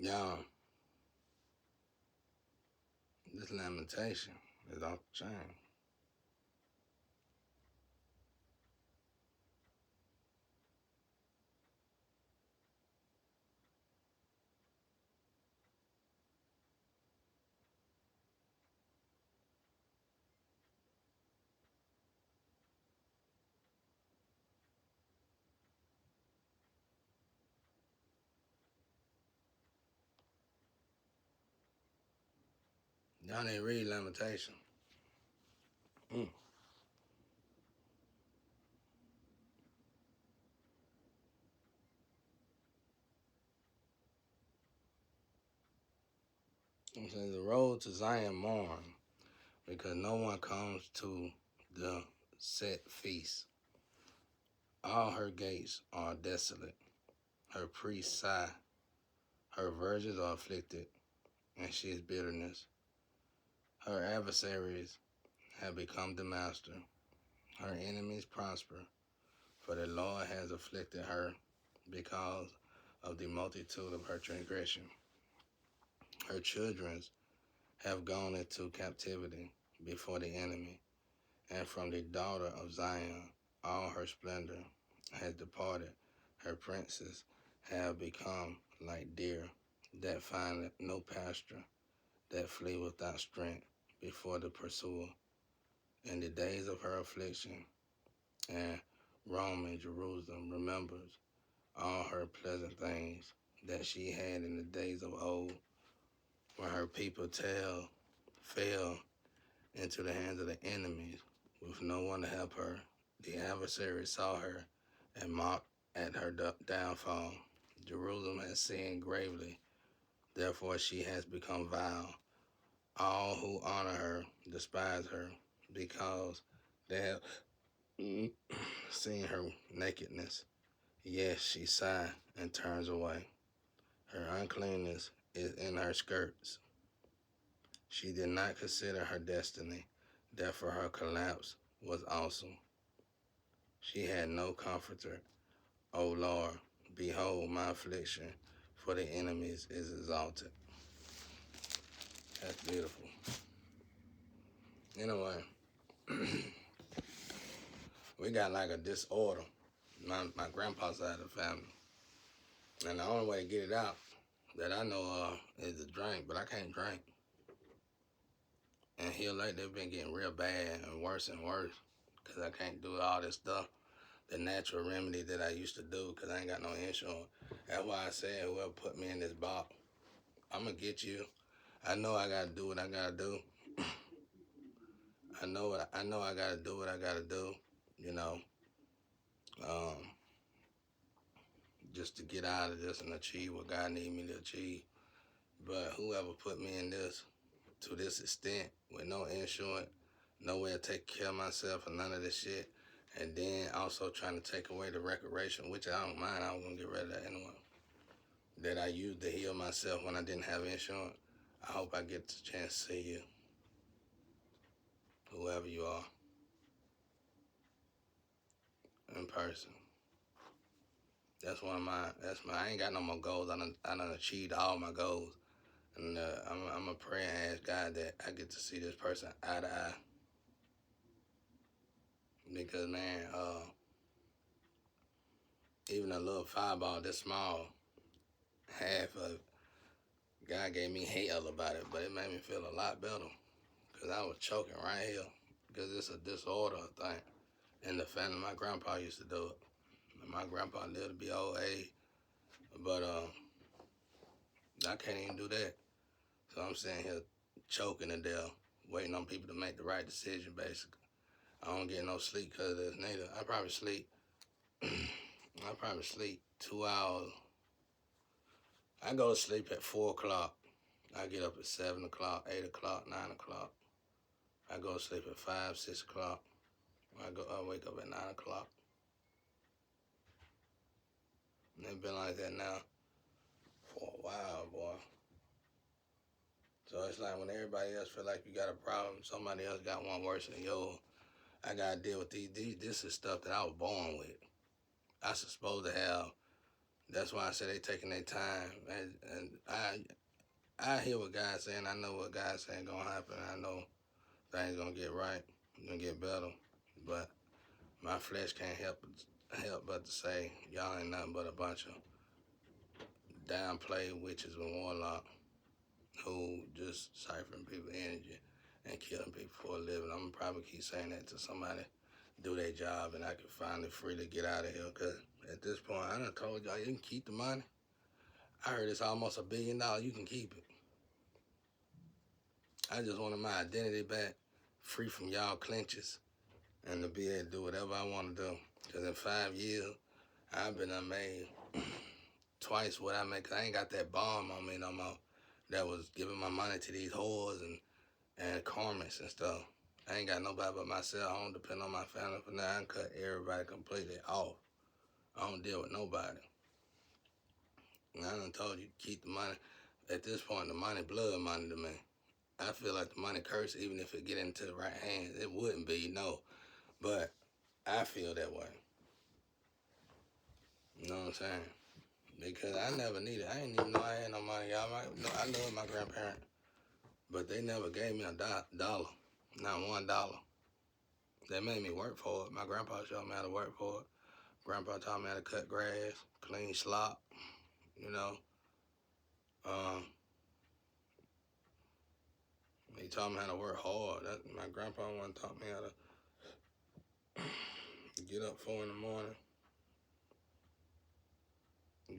Y'all, this lamentation is off the chain. Y'all didn't read lamentation. Mm. It says the road to Zion mourn because no one comes to the set feast. All her gates are desolate. Her priests sigh. Her virgins are afflicted, and she is bitterness. Her adversaries have become the master. Her enemies prosper, for the Lord has afflicted her because of the multitude of her transgression. Her children have gone into captivity before the enemy, and from the daughter of Zion all her splendor has departed. Her princes have become like deer that find no pasture, that flee without strength before the pursuer. In the days of her affliction, and Rome and Jerusalem remembers all her pleasant things that she had in the days of old, when her people fell into the hands of the enemies with no one to help her. The adversary saw her and mocked at her downfall. Jerusalem has sinned gravely, therefore she has become vile. All who honor her despise her because they have seen her nakedness. Yes, she sighs and turns away. Her uncleanness is in her skirts. She did not consider her destiny, therefore her collapse was awesome. She had no comforter. O Lord, behold my affliction, for the enemies is exalted. That's beautiful. Anyway, we got like a disorder. My grandpa's side of the family. And the only way to get it out that I know of is to drink, but I can't drink. And here lately, they've been getting real bad and worse because I can't do all this stuff, the natural remedy that I used to do because I ain't got no insurance. That's why I said whoever put me in this box, I'm going to get you. I know I got to do what I got to do. I know I got to do what I got to do, you know, um, just to get out of this and achieve what God need me to achieve. But whoever put me in this to this extent with no insurance, no way to take care of myself and none of this shit, and then also trying to take away the recreation, which I don't mind, I was gonna get rid of that anyway, that I used to heal myself when I didn't have insurance. I hope I get the chance to see you, whoever you are, in person. I ain't got no more goals. I done achieved all my goals. And I'm a pray and ask God that I get to see this person eye to eye. Because, man, even a little fireball this small, half of God gave me hell about it, but it made me feel a lot better because I was choking right here because it's a disorder thing. In the family, my grandpa used to do it. And my grandpa lived to be old age, but I can't even do that. So I'm sitting here choking to death, waiting on people to make the right decision, basically. I don't get no sleep because of this neither. I probably sleep 2 hours. I go to sleep at 4 o'clock. I get up at 7 o'clock, 8 o'clock, 9 o'clock. I go to sleep at 5, 6 o'clock. I wake up at 9 o'clock. And it's been like that now for a while, boy. So it's like when everybody else feel like you got a problem, somebody else got one worse than yours. I gotta deal with these. This is stuff that I was born with. I supposed to have That's why I say they taking their time, and I hear what God's saying. I know what God's saying gonna happen. I know things gonna get right, gonna get better. But my flesh can't help but to say y'all ain't nothing but a bunch of downplayed witches and warlocks who just siphon people energy and killing people for a living. I'm gonna probably keep saying that to somebody do their job and I can finally freely get out of here. Cause at this point, I done told y'all you can keep the money. I heard it's almost $1 billion. You can keep it. I just wanted my identity back, free from y'all clinches, and to be able to do whatever I want to do. Cause in 5 years, I've been made twice what I make. Cause I ain't got that bomb on me no more. That was giving my money to these whores and karmas and stuff. I ain't got nobody but myself. I don't depend on my family for now. I can cut everybody completely off. I don't deal with nobody. And I done told you to keep the money. At this point, the money blood money to me. I feel like the money curse, even if it get into the right hands. It wouldn't be, no. But I feel that way. You know what I'm saying? Because I never needed. I ain't even know I had no money, y'all. I love my grandparents, but they never gave me a dollar, not $1. They made me work for it. My grandpa showed me how to work for it. Grandpa taught me how to cut grass, clean slop, you know. Um, he taught me how to work hard. My grandpa one taught me how to get up 4 in the morning,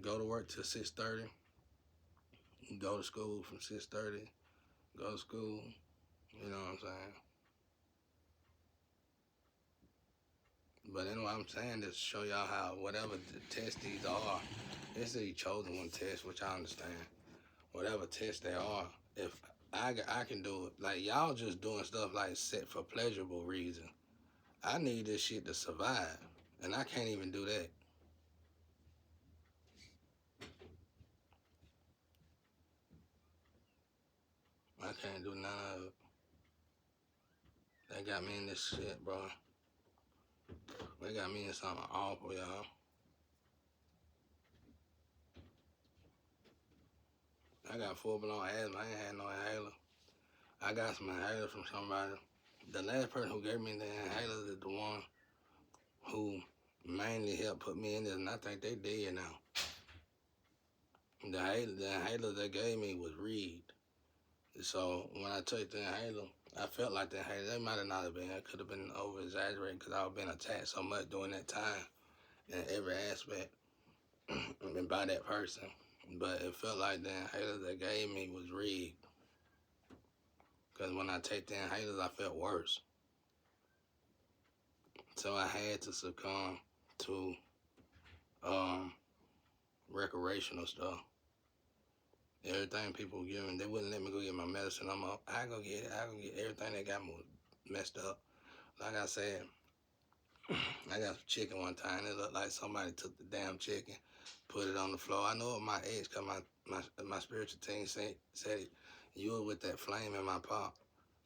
go to work till 6:30, go to school from 6:30, go to school. You know what I'm saying? But anyway, I'm saying this to show y'all how whatever the test these are, it's the chosen one test, which I understand. Whatever test they are, if I can do it. Like y'all just doing stuff like set for pleasurable reason. I need this shit to survive, and I can't even do that. I can't do none of it. They got me in this shit, bro. They got me in something awful, y'all. I got full-blown asthma. I ain't had no inhaler. I got some inhaler from somebody. The last person who gave me the inhaler is the one who mainly helped put me in this, and I think they dead now. The inhaler they gave me was Reed. So when I took the inhaler, I felt like the inhaler, that might have not have been, it could have been over exaggerated because I was being attacked so much during that time in every aspect and by that person. But it felt like the inhaler they gave me was Reed. Because when I take the inhalers, I felt worse. So I had to succumb to recreational stuff. Everything people were giving, they wouldn't let me go get my medicine. I go get it. I go get everything that got me messed up. Like I said, I got some chicken one time. It looked like somebody took the damn chicken, put it on the floor. I know it my age because my spiritual team said it. You were with that flame in my pot.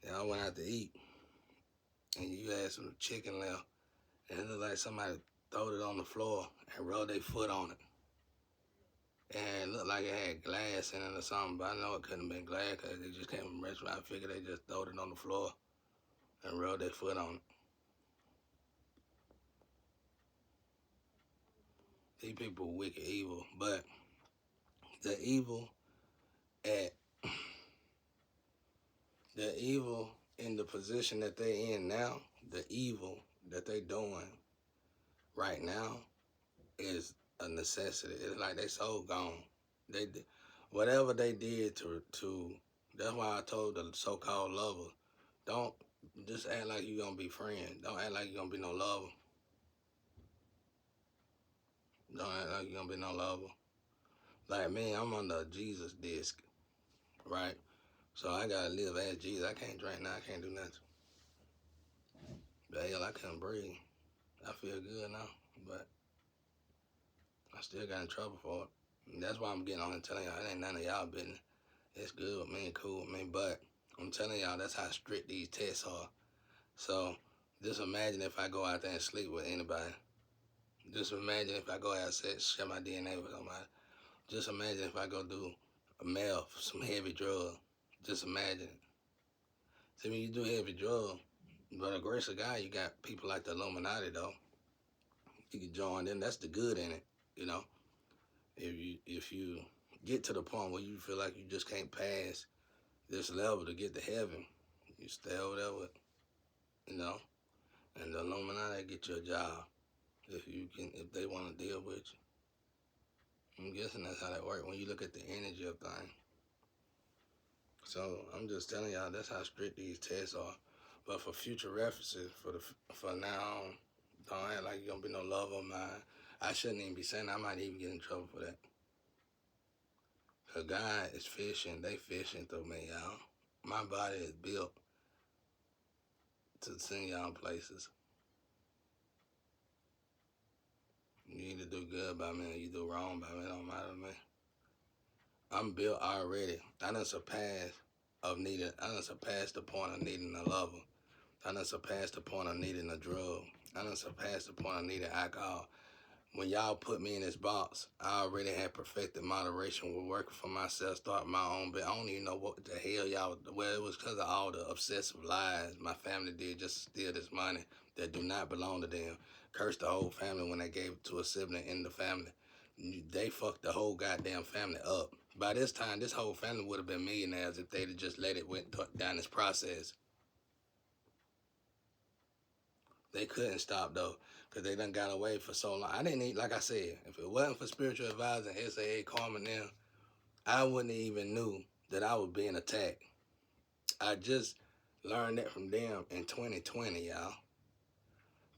And I went out to eat, and you had some chicken left. And it looked like somebody throwed it on the floor and rolled their foot on it. And it looked like it had glass in it or something, but I know it couldn't have been glass because it just came from a restaurant. I figured they just throwed it on the floor and rolled their foot on it. These people are wicked evil, but the evil at the evil in the position that they in now, the evil that they doing right now is a necessity. It's like they so gone. They whatever they did to that's why I told the so-called lovers, don't just act like you gonna be friends. Don't act like you gonna be no lover. Don't act like you gonna be no lover. Like me, I'm on the Jesus disc, right? So I gotta live as Jesus. I can't drink now. I can't do nothing. But hell, I couldn't breathe. I feel good now, but I still got in trouble for it. And that's why I'm getting on and telling y'all it ain't none of y'all business. It's good with me and cool with me, but I'm telling y'all that's how strict these tests are. So just imagine if I go out there and sleep with anybody. Just imagine if I go have sex, share my DNA with somebody. Just imagine if I go do a meth, some heavy drug. Just imagine. See, when you do heavy drug, by the grace of God, you got people like the Illuminati, though. You can join them. That's the good in it, you know. If you get to the point where you feel like you just can't pass this level to get to heaven, you stay over there with, you know, and the Illuminati get you a job if they want to deal with you. I'm guessing that's how that works when you look at the energy of things. So I'm just telling y'all that's how strict these tests are. But for future references, for now on, don't act like you're gonna be no love of mine. I shouldn't even be saying that. I might even get in trouble for that. Cause God is fishing, they fishing through me, y'all. My body is built to send y'all places. You either do good by me or you do wrong by me. It don't matter to me. I'm built already. I done surpassed the point of needing a lover. I done surpassed the point of needing a drug. I done surpassed the point of needing alcohol. When y'all put me in this box, I already had perfected moderation. Was working for myself, starting my own. But I don't even know what the hell y'all. Well, it was because of all the obsessive lies my family did just to steal this money that do not belong to them. Cursed the whole family when they gave it to a sibling in the family. They fucked the whole goddamn family up. By this time, this whole family would have been millionaires if they'd just let it went down this process. They couldn't stop though, because they done got away for so long. I didn't need, like I said, if it wasn't for spiritual advisor and SAA calming them, I wouldn't even knew that I was being attacked. I just learned that from them in 2020, y'all.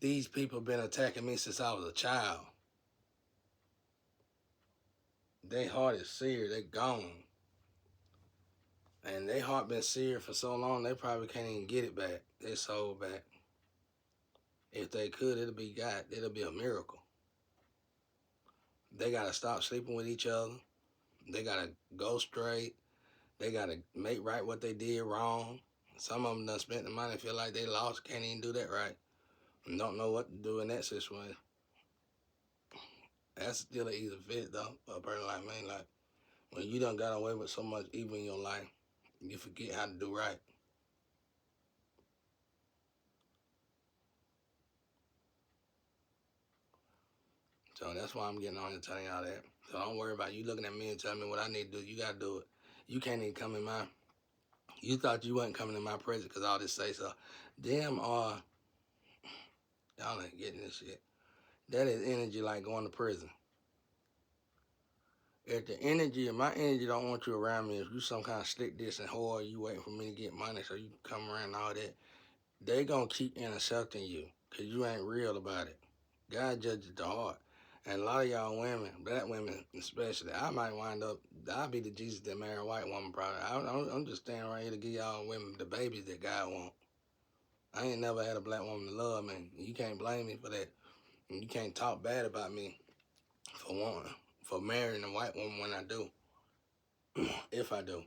These people been attacking me since I was a child. They heart is seared, they gone. And they heart been seared for so long, they probably can't even get it back, their soul back. If they could, it'll be a miracle. They gotta stop sleeping with each other. They gotta go straight. They gotta make right what they did wrong. Some of them done spent the money, feel like they lost, can't even do that right, and don't know what to do in that situation. That's still an easy fit though, for a person like me. Like when you done got away with so much evil in your life, you forget how to do right. So that's why I'm getting on and telling y'all that. So don't worry about you looking at me and telling me what I need to do. You gotta do it. You can't even come in my. You thought you wasn't coming in my presence because all this say so. Damn, y'all ain't getting this shit. That is energy like going to prison. If the energy, if my energy don't want you around me, if you some kind of slick this and whore, you waiting for me to get money so you can come around and all that, they gonna keep intercepting you because you ain't real about it. God judges the heart. And a lot of y'all women, black women especially, I might wind up, I'll be the Jesus that marry a white woman probably. I'm just standing right here to give y'all women the babies that God want. I ain't never had a black woman to love me. You can't blame me for that. And you can't talk bad about me for marrying a white woman when I do. If I do.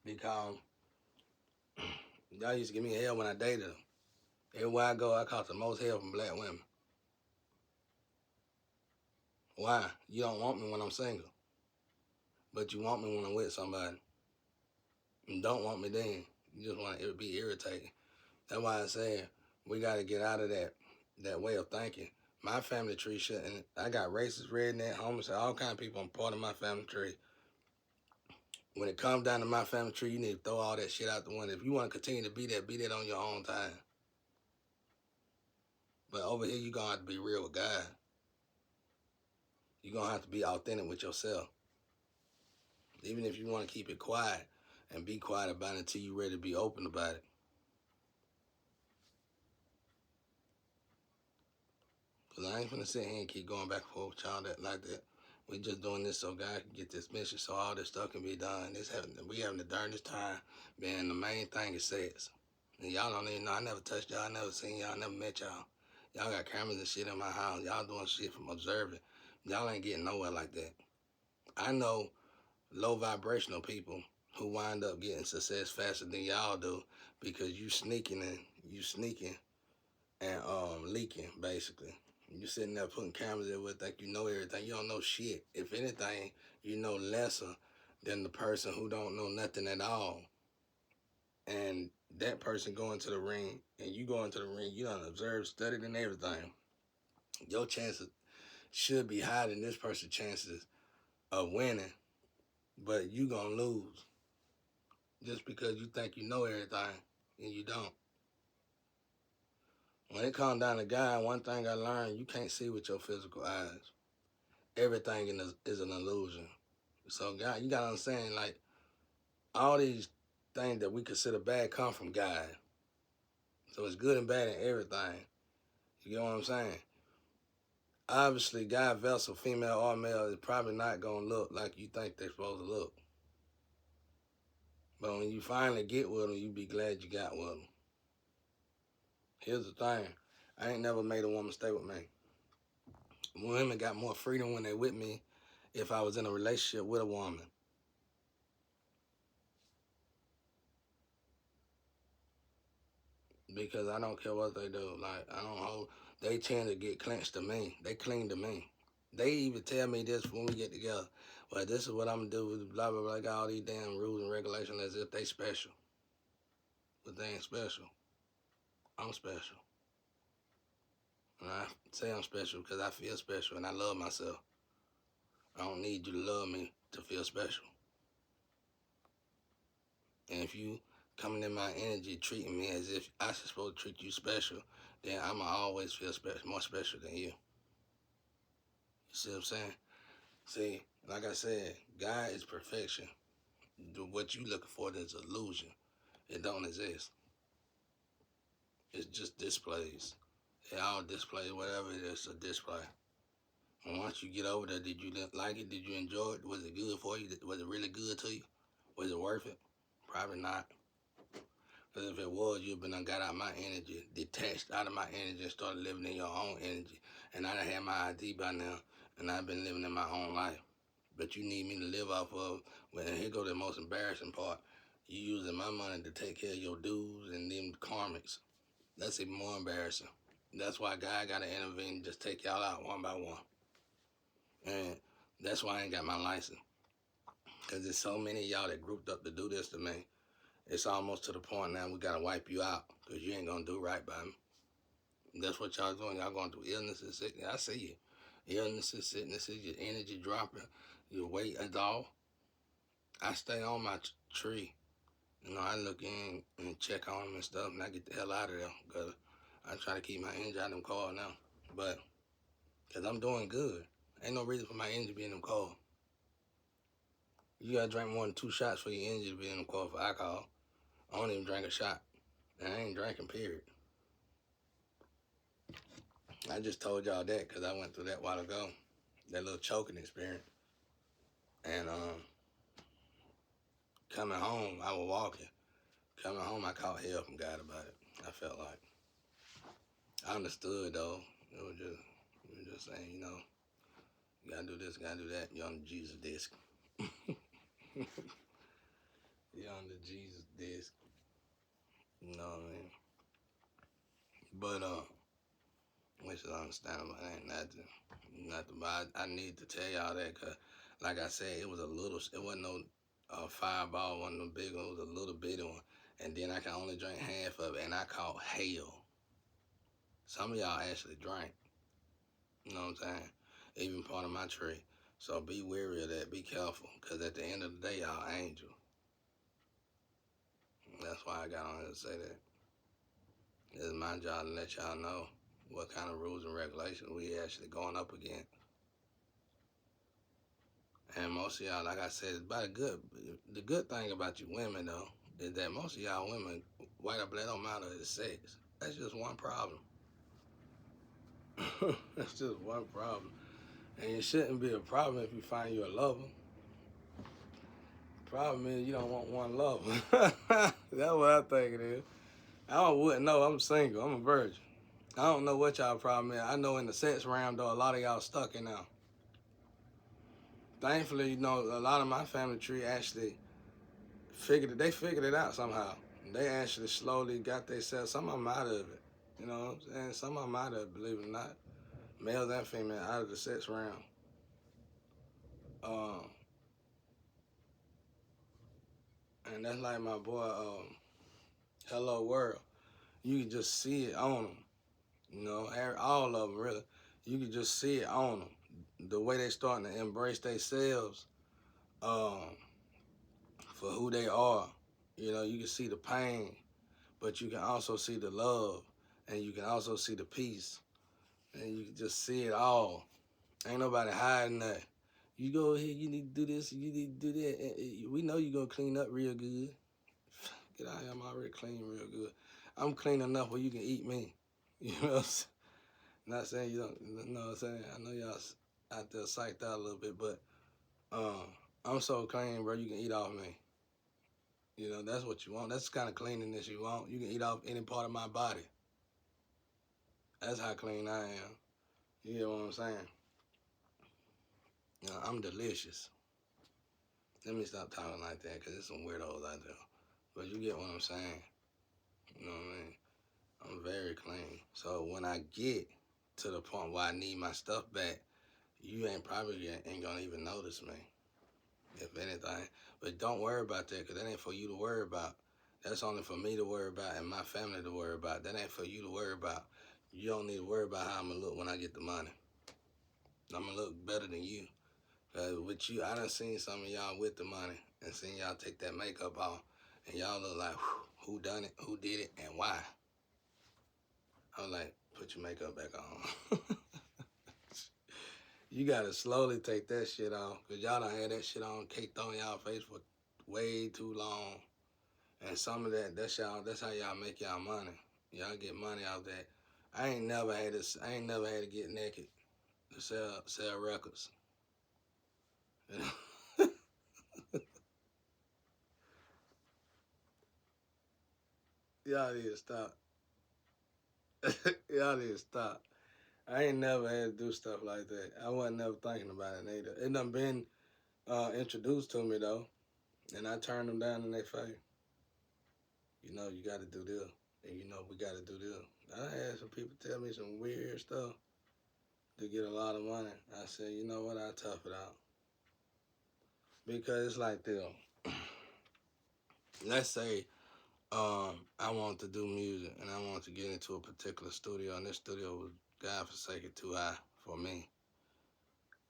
Because y'all used to give me hell when I dated them. Everywhere I go, I caught the most hell from black women. Why? You don't want me when I'm single, but you want me when I'm with somebody. You don't want me then. You just want it to be irritating. That's why I said we got to get out of that way of thinking. My family tree shouldn't. I got racist, redneck, homeless, all kind of people on part of my family tree. When it comes down to my family tree, you need to throw all that shit out the window. If you want to continue to be that on your own time. But over here, you're going to have to be real with God. You're going to have to be authentic with yourself. Even if you want to keep it quiet and be quiet about it until you're ready to be open about it. Because I ain't finna sit here and keep going back and forth with y'all like that. We just doing this so God can get this mission so all this stuff can be done. We having the darndest time. Man, the main thing is sex. And y'all don't even know. I never touched y'all. I never seen y'all. I never met y'all. Y'all got cameras and shit in my house. Y'all doing shit from observing. Y'all ain't getting nowhere like that. I know low vibrational people who wind up getting success faster than y'all do because you sneaking and leaking basically. You sitting there putting cameras everywhere, think you know everything. You don't know shit. If anything, you know lesser than the person who don't know nothing at all. And that person going to the ring, and you go into the ring, you done observed, studied, and everything. Your chances should be higher than this person's chances of winning, but you gonna lose just because you think you know everything and you don't. When it comes down to God, one thing I learned, you can't see with your physical eyes. Everything is an illusion. So God, you gotta understand, like, all these things that we consider bad come from God. So it's good and bad in everything. You get what I'm saying? Obviously, God vessel, female or male, is probably not gonna look like you think they're supposed to look. But when you finally get with them, you be glad you got with them. Here's the thing. I ain't never made a woman stay with me. Women got more freedom when they with me if I was in a relationship with a woman. Because I don't care what they do. Like, I don't hold, they tend to get clenched to me. They cling to me. They even tell me this when we get together. Well, this is what I'm gonna do with blah, blah, blah. I got all these damn rules and regulations as if they special. But they ain't special. I'm special. And I say I'm special because I feel special and I love myself. I don't need you to love me to feel special. And if you coming in my energy treating me as if I should supposed to treat you special, then I'ma always feel special, more special than you. You see what I'm saying? See, like I said, God is perfection. What you looking for is illusion. It don't exist. It's just displays. They all display whatever it is, a display. And once you get over there, did you like it? Did you enjoy it? Was it good for you? Was it really good to you? Was it worth it? Probably not. Because if it was, you'd been done got out my energy, detached out of my energy and started living in your own energy. And I'd have had my ID by now, and I've been living in my own life. But you need me to live off of, well, here go the most embarrassing part. You using my money to take care of your dues and them karmics. That's even more embarrassing. That's why God got to intervene and just take y'all out one by one. And that's why I ain't got my license. Because there's so many of y'all that grouped up to do this to me. It's almost to the point now we got to wipe you out because you ain't going to do right by me. That's what y'all doing. Y'all going through illnesses, sickness. I see you. Illnesses, sicknesses, your energy dropping, your weight is off. I stay on my tree. You know, I look in and check on them and stuff, and I get the hell out of there because I try to keep my energy out of them cars now. But, because I'm doing good. Ain't no reason for my energy to be in them cars. You got to drink more than 2 shots for your energy to be in them cars for alcohol. I don't even drink a shot. And I ain't drinking, period. I just told y'all that because I went through that a while ago. That little choking experience. And coming home, I was walking. Coming home, I caught hell from God about it. I felt like. I understood, though. It was just saying, you know, you gotta do this, gotta do that. You're on the Jesus disc. You're on the Jesus disc. You know what I mean? But, which is understandable. It ain't nothing. But I need to tell y'all that because, like I said, it was a little, it wasn't no fireball, wasn't no big one, it was a little bitty one. And then I can only drink half of it, and I caught hell. Some of y'all actually drank. You know what I'm saying? Even part of my tree. So be wary of that. Be careful. Because at the end of the day, y'all angel. That's why I got on here to say that. It's my job to let y'all know what kind of rules and regulations we actually going up against. And most of y'all, like I said, the good thing about you women, though, is that most of y'all women, white or black, don't matter, is sex. That's just one problem. That's just one problem. And it shouldn't be a problem if you find you a lover. Problem is you don't want one lover. That's what I think it is. I wouldn't know. I'm single. I'm a virgin. I don't know what y'all problem is. I know in the sex realm, though, a lot of y'all stuck in now. Thankfully, you know, a lot of my family tree actually figured it out somehow. They actually slowly got themselves, some of them out of it. You know what I'm saying? Some of them out of it, believe it or not. males and females, out of the sex realm. Um, and that's like my boy, Hello World. You can just see it on them. You know, all of them really. You can just see it on them. The way they starting to embrace themselves, um, for who they are. You know, you can see the pain, but you can also see the love, and you can also see the peace, and you can just see it all. Ain't nobody hiding that. You go ahead, you need to do this, you need to do that. We know you gonna clean up real good. Get out here, I'm already clean real good. I'm clean enough where you can eat me. You know what I'm saying? Not saying you don't, you know what I'm saying? I know y'all out there psyched out a little bit, but I'm so clean, bro, you can eat off me. You know, that's what you want. That's the kind of cleanliness you want. You can eat off any part of my body. That's how clean I am. You know what I'm saying? You know, I'm delicious. Let me stop talking like that because there's some weirdos out there. But you get what I'm saying. You know what I mean? I'm very clean. So when I get to the point where I need my stuff back, you ain't gonna even notice me, if anything. But don't worry about that because that ain't for you to worry about. That's only for me to worry about and my family to worry about. That ain't for you to worry about. You don't need to worry about how I'm gonna look when I get the money. I'm gonna look better than you. With you, I done seen some of y'all with the money and seen y'all take that makeup off, and y'all look like, who done it, who did it, and why. I was like, put your makeup back on. You gotta slowly take that shit off, cause y'all done had that shit on caked on y'all face for way too long. And some of that's y'all. That's how y'all make y'all money. Y'all get money out that. I ain't never had this. I ain't never had to get naked to sell records. You know? Y'all need to stop. Y'all need to stop. I ain't never had to do stuff like that. I wasn't never thinking about it neither. It done been introduced to me though, and I turned them down in their face. You know, you got to do this, and you know we got to do this. I had some people tell me some weird stuff to get a lot of money. I said, you know what? I tough it out because it's like this. Let's say I want to do music and I want to get into a particular studio, and this studio was God forsaken too high for me.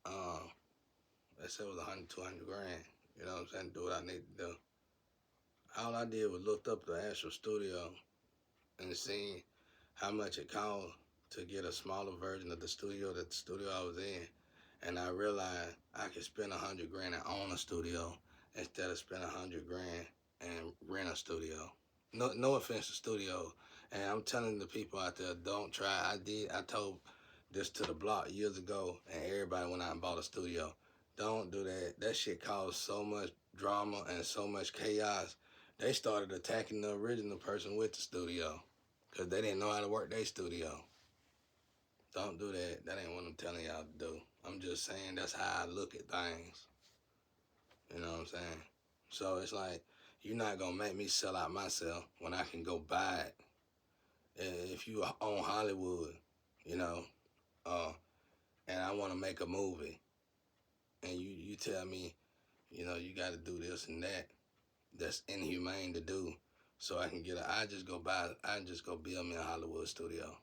Um, let's say it was 100, 200 grand. You know what I'm saying? Do what I need to do. All I did was looked up the actual studio and seen how much it cost to get a smaller version of the studio I was in. And I realized I could spend 100 grand and own a studio instead of spend 100 grand and rent a studio. No offense to studios. And I'm telling the people out there, don't try. I told this to the block years ago, and everybody went out and bought a studio. Don't do that. That shit caused so much drama and so much chaos. They started attacking the original person with the studio because they didn't know how to work their studio. Don't do that. That ain't what I'm telling y'all to do. I'm just saying that's how I look at things. You know what I'm saying? So it's like, you're not going to make me sell out myself when I can go buy it. If you own Hollywood, you know, uh, and I want to make a movie, and you tell me, you know, you got to do this and that, that's inhumane to do. So I can I just go build me a Hollywood studio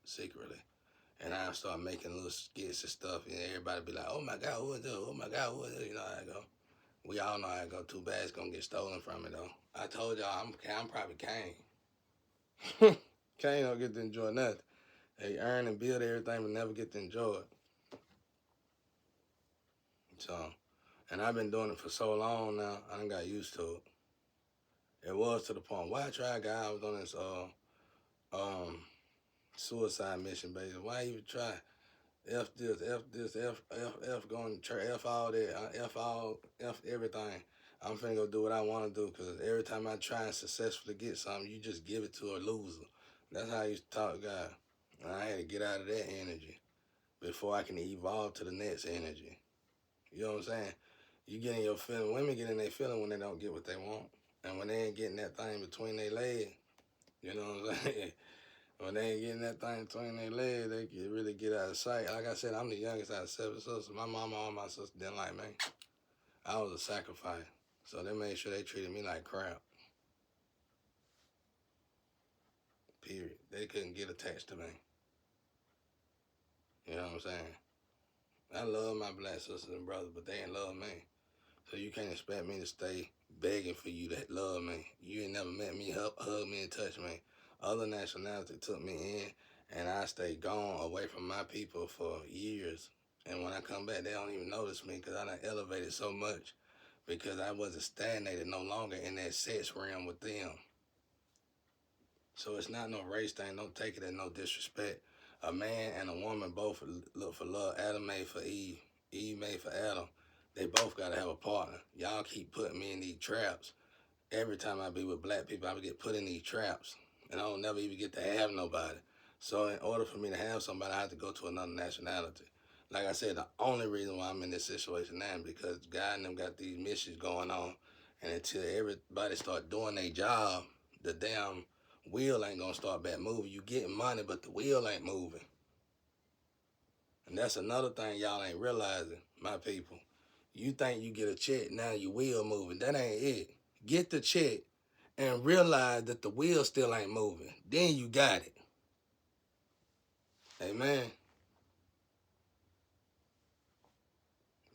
secretly. And I start making little skits and stuff, and everybody be like, "Oh my God, who is this? Oh my God, who is this?" You know how I go. We all know how I go. Too bad it's gonna get stolen from me though. I told y'all I'm probably Kane. Kane don't get to enjoy nothing. They earn and build everything, but never get to enjoy it. So, and I've been doing it for so long now. I done got used to it. It was to the point. Why try, guy? I was on this um suicide mission, baby. Why even try? F this, F going to church, F all that, F everything. I'm finna go do what I want to do because every time I try and successfully get something, you just give it to a loser. That's how I used to talk to God. And I had to get out of that energy before I can evolve to the next energy. You know what I'm saying? You get in your feeling, women get in their feeling when they don't get what they want. And when they ain't getting that thing between their legs, you know what I'm saying? When they ain't getting that thing between their legs, they can really get out of sight. Like I said, I'm the youngest out of 7 sisters. My mama, all my sisters didn't like me. I was a sacrifice. So they made sure they treated me like crap. Period. They couldn't get attached to me. You know what I'm saying? I love my black sisters and brothers, but they ain't love me. So you can't expect me to stay begging for you to love me. You ain't never met me, hug me, and touch me. Other nationality took me in, and I stayed gone away from my people for years. And when I come back, they don't even notice me because I done elevated so much because I wasn't stagnated no longer in that sex realm with them. So it's not no race thing. Don't take it as no disrespect. A man and a woman both look for love. Adam made for Eve. Eve made for Adam. They both got to have a partner. Y'all keep putting me in these traps. Every time I be with black people, I would get put in these traps. And I don't never even get to have nobody. So in order for me to have somebody, I have to go to another nationality. Like I said, the only reason why I'm in this situation now is because God and them got these missions going on. And until everybody start doing their job, the damn wheel ain't gonna start back moving. You getting money, but the wheel ain't moving. And that's another thing y'all ain't realizing, my people. You think you get a check, now your wheel moving. That ain't it. Get the check and realize that the wheel still ain't moving. Then you got it. Amen.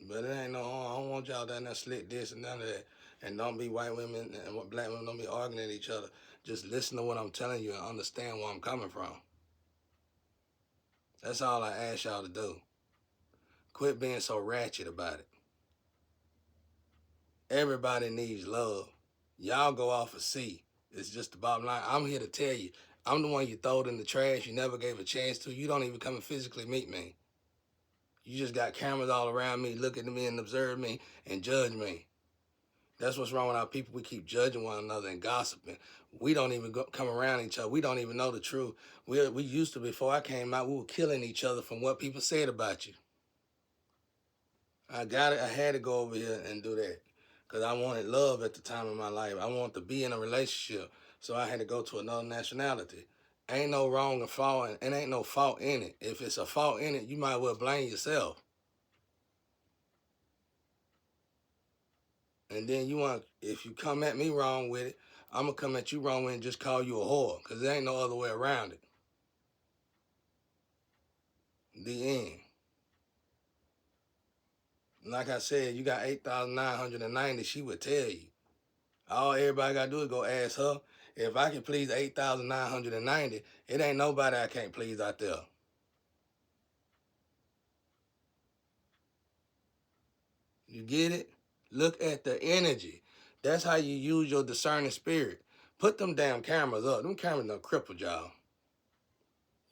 But it ain't no, I don't want y'all down there slick this and none of that. And don't be white women and black women, don't be arguing at each other. Just listen to what I'm telling you and understand where I'm coming from. That's all I ask y'all to do. Quit being so ratchet about it. Everybody needs love. Y'all go off a C. It's just the bottom line. I'm here to tell you, I'm the one you throwed in the trash you never gave a chance to. You don't even come and physically meet me. You just got cameras all around me, looking at me and observe me and judge me. That's what's wrong with our people. We keep judging one another and gossiping. We don't even come around each other. We don't even know the truth. We used to, before I came out, we were killing each other from what people said about you. I got it. I had to go over here and do that because I wanted love at the time of my life. I wanted to be in a relationship, so I had to go to another nationality. Ain't no wrong or fault, and ain't no fault in it. If it's a fault in it, you might well blame yourself. And then if you come at me wrong with it, I'm going to come at you wrong with it and just call you a whore because there ain't no other way around it. The end. Like I said, you got 8,990, she would tell you. All everybody got to do is go ask her. If I can please 8,990, it ain't nobody I can't please out there. You get it? Look at the energy. That's how you use your discerning spirit. Put them damn cameras up. Them cameras done crippled y'all.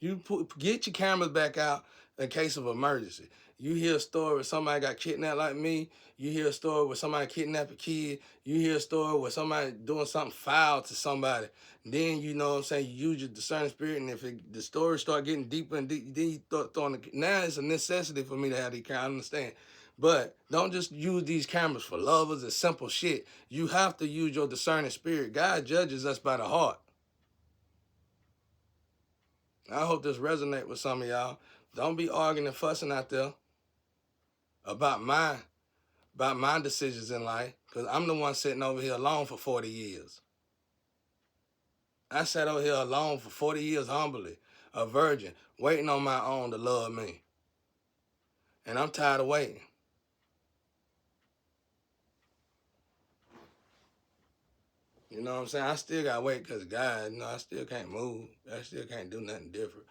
Get your cameras back out in case of emergency. You hear a story where somebody got kidnapped like me. You hear a story where somebody kidnapped a kid. You hear a story where somebody doing something foul to somebody. Then, you know what I'm saying, you use your discerning spirit, and if the story start getting deeper and deeper, then you start throwing now it's a necessity for me to have these cameras, I understand. But don't just use these cameras for lovers and simple shit. You have to use your discerning spirit. God judges us by the heart. I hope this resonate with some of y'all. Don't be arguing and fussing out there about my decisions in life, because I'm the one sitting over here alone for 40 years. I sat over here alone for 40 years humbly, a virgin, waiting on my own to love me. And I'm tired of waiting. You know what I'm saying? I still got to wait because God, I still can't move. I still can't do nothing different.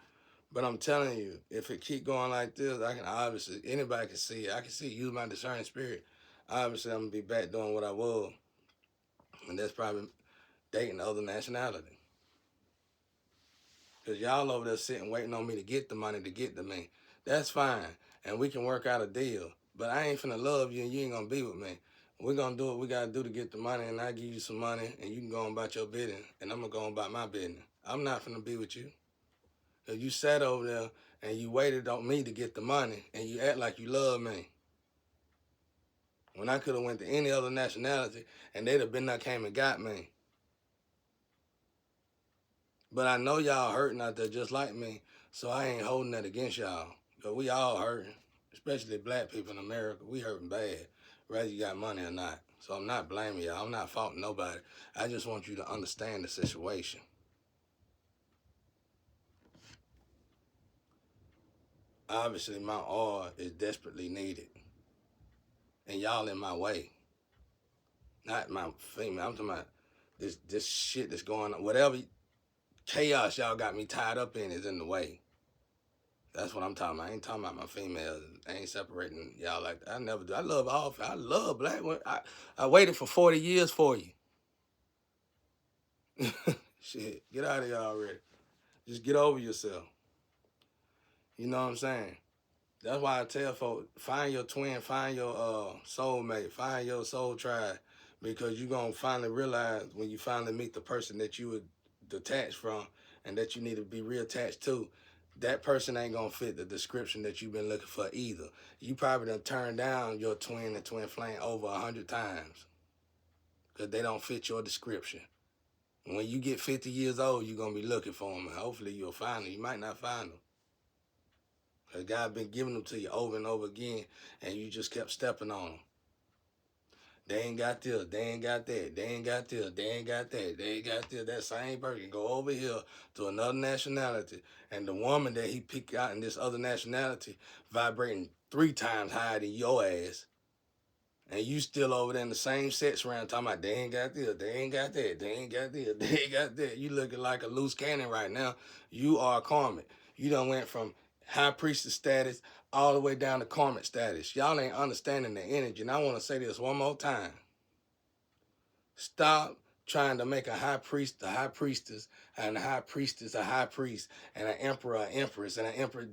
But I'm telling you, if it keep going like this, I can obviously, anybody can see it. I can see it, use my discerning spirit. Obviously, I'm going to be back doing what I was. And that's probably dating the other nationality. Because y'all over there sitting waiting on me to get the money to get to me. That's fine. And we can work out a deal. But I ain't finna love you and you ain't gonna be with me. We're gonna do what we gotta do to get the money, and I give you some money and you can go on about your business and I'm gonna go on about my business. I'm not finna be with you. Because you sat over there and you waited on me to get the money and you act like you love me. When I could have went to any other nationality and they'd have been there, came and got me. But I know y'all hurting out there just like me, so I ain't holding that against y'all. But we all hurting, especially black people in America. We hurting bad, whether you got money or not. So I'm not blaming y'all. I'm not faulting nobody. I just want you to understand the situation. Obviously, my oil is desperately needed, and y'all in my way. Not my female. I'm talking about this shit that's going on. Whatever chaos y'all got me tied up in is in the way. That's what I'm talking about. I ain't talking about my females. I ain't separating y'all like that. I never do. I love black women. I waited for 40 years for you. Shit, get out of here already. Just get over yourself. You know what I'm saying? That's why I tell folks, find your twin, find your soulmate, find your soul tribe, because you're going to finally realize when you finally meet the person that you would detach from and that you need to be reattached to, that person ain't going to fit the description that you've been looking for either. You probably done turned down your twin and twin flame over 100 times because they don't fit your description. When you get 50 years old, you're going to be looking for them, and hopefully you'll find them. You might not find them. Because God been giving them to you over and over again, and you just kept stepping on them. They ain't got this, they ain't got that, they ain't got this, they ain't got that, they ain't got this. That same person go over here to another nationality, and the woman that he picked out in this other nationality vibrating 3 times higher than your ass. And you still over there in the same sex round talking about they ain't got this, they ain't got that, they ain't got this, they ain't got that. You looking like a loose cannon right now. You are a karmic. You done went from high priestess status all the way down to karmic status. Y'all ain't understanding the energy. And I want to say this one more time. Stop trying to make a high priest a high priestess, and a high priestess a high priest, and an emperor an empress, and an emperor.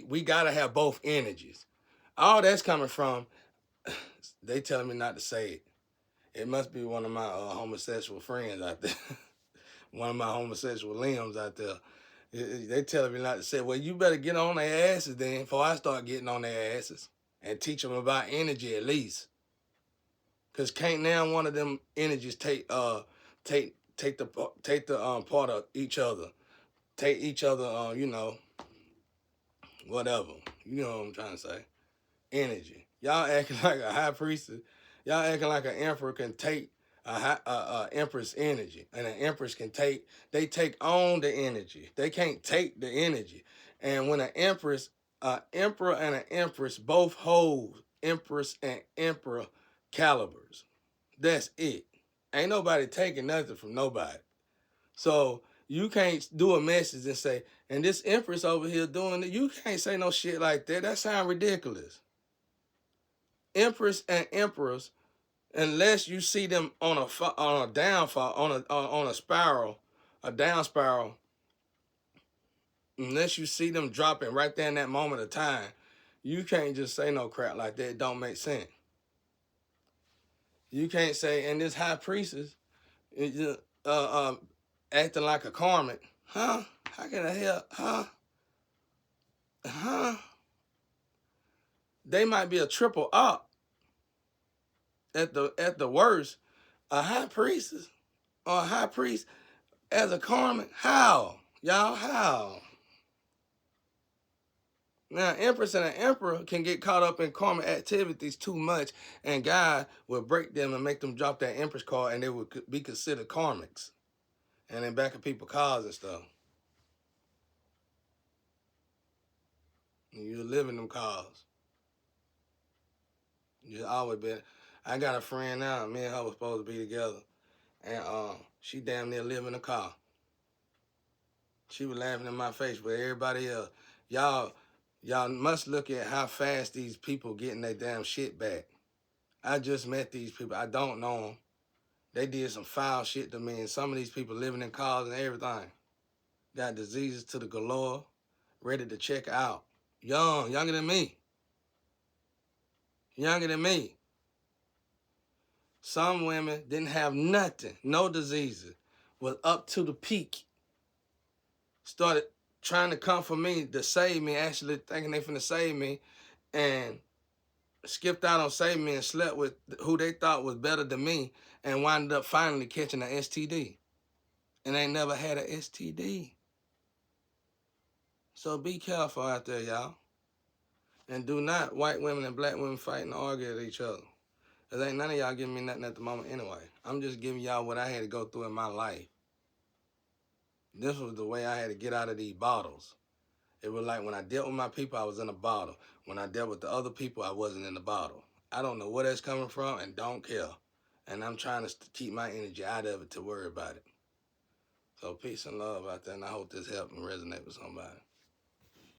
We got to have both energies. All that's coming from, they telling me not to say it. It must be one of my homosexual friends out there. One of my homosexual limbs out there. They telling me not to say, well, you better get on their asses then before I start getting on their asses and teach them about energy at least. Because can't now one of them energies take the part of each other. Take each other, whatever. You know what I'm trying to say. Energy. Y'all acting like a high priestess. Y'all acting like an emperor can take a empress energy, and an empress can take on the energy. They can't take the energy. And when an emperor and an empress both hold empress and emperor calibers, that's it. Ain't nobody taking nothing from nobody. So you can't do a message and say, and this empress over here doing it. You can't say no shit like that. That sounds ridiculous. Empress and emperors, unless you see them on a downfall, on a spiral, a down spiral, unless you see them dropping right there in that moment of time, you can't just say no crap like that. It don't make sense. You can't say, and this high priestess is acting like a karmic. Huh? How can I help? Huh? Huh? They might be a triple up at the worst. A high priestess or a high priest as a karmic? How? Y'all, how? Now, empress and an emperor can get caught up in karmic activities too much, and God will break them and make them drop that empress card, and they would be considered karmics. And then back of people's cars and stuff. And you live in them cars. You always been. I got a friend now. Me and her was supposed to be together, and she damn near live in a car. She was laughing in my face, but everybody else, y'all must look at how fast these people getting their damn shit back. I just met these people. I don't know them. They did some foul shit to me, and some of these people living in cars and everything. Got diseases to the galore, ready to check out. Younger than me. Younger than me. Some women didn't have nothing, no diseases, was up to the peak. Started trying to come for me to save me, actually thinking they finna save me, and skipped out on saving me and slept with who they thought was better than me, and wound up finally catching an STD. and ain't never had a STD. So be careful out there, y'all. And do not white women and black women fight and argue at each other. Because ain't none of y'all giving me nothing at the moment anyway. I'm just giving y'all what I had to go through in my life. This was the way I had to get out of these bottles. It was like when I dealt with my people, I was in a bottle. When I dealt with the other people, I wasn't in the bottle. I don't know where that's coming from and don't care. And I'm trying to keep my energy out of it to worry about it. So peace and love out there, and I hope this helped and resonate with somebody.